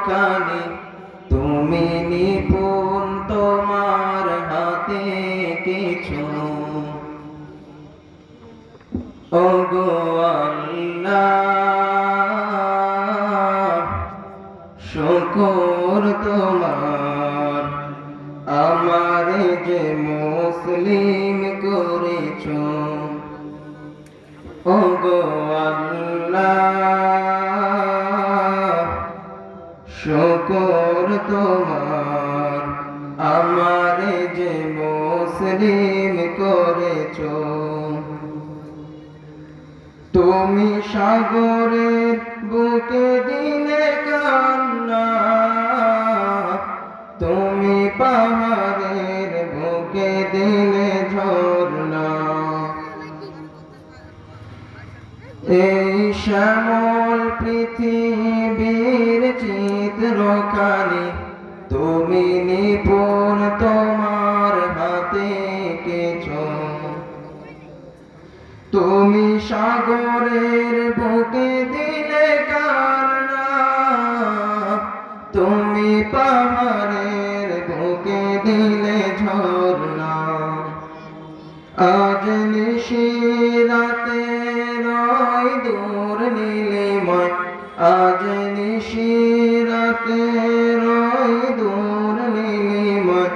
রখানি তুমি নিপুণ তোমার হাতে কিছু ওগো আল্লাহ শুকর তোমার আমারে যে মুসলিম করেছো ওগো আল্লাহ শুকর তোমার আমারে যে মুসলিম করেছো তুমি সাগরের বুকে দিলে কান্না তুমি পাহাড়ের বুকে দিলে ঝরনা এই শ্যামল পৃথিবীর চিত্রখানি তুমি নিপুণ তোমার হাতে কিছু তুমি সাগরের বুকে দিলে কান্না তুমি পাহাড়ের বুকে দিলে ঝরনা আজ নিশিরাতে রয় দূর নীলিময় আজ নিশিরাতে রয় দূর নীলিময়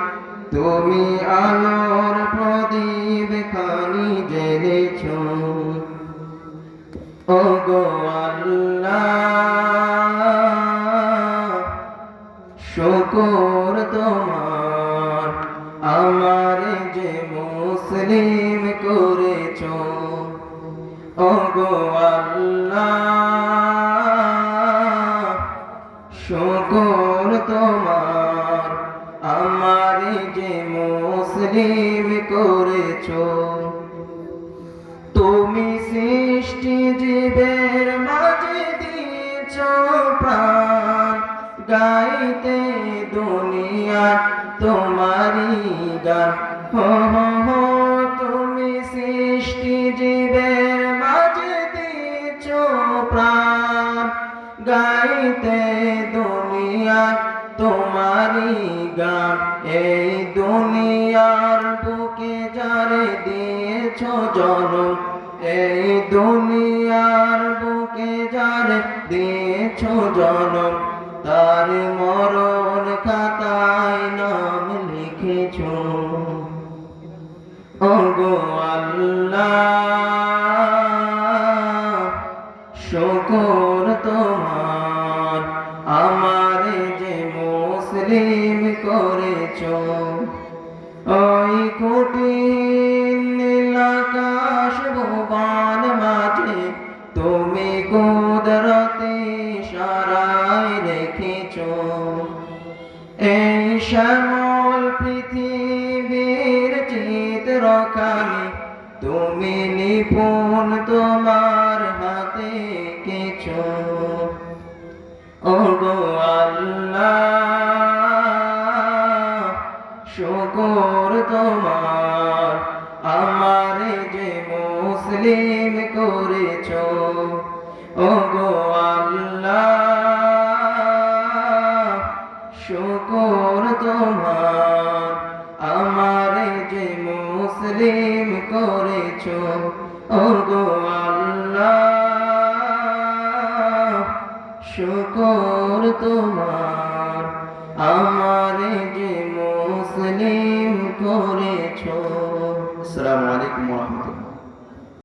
তুমি আলোর প্রদীপ খানি জেনেছো ওগো আল্লাহ শুকর তোমার আমারে যে মুসলিম করেছো ওগো আল্লাহ শুকর তোমার আমারে যে মুসলিম করেছো তুমি সৃষ্টি জীবের মাঝে দিয়েছো প্রাণ গাইতে দুনিয়া তোমারি গান হো হো হো তুমি সৃষ্টি জীবের মাঝে দিয়েছো প্রাণ গাইতে দুনিয়া তোমারি গান এই দুনিয়ার বুকে যারে দিয়েছো জনম এই দুনিয়ার বুকে যারে দিয়েছো জনম তার মরণ খাতায় নাম লিখেছো ওগো আল্লাহ শুকর তোমার আমারে যে মুসলিম করেছো ওই কঠিন নীল আকাশ ভুবন মাঝে তুমি কুদরতি ইশারায় রেখেছো এই শ্যামল পৃথিবীর চিত্রখানি তুমি নিপুণ তোমার হাতে কিছু ওগো আল্লাহ শুকর তোমার আমারে যে মুসলিম করেছো ওগো আল্লাহ শুকর তোমার আমারে যে মুসলিম করেছো ওগো আল্লাহ শুকর তোমার আমারে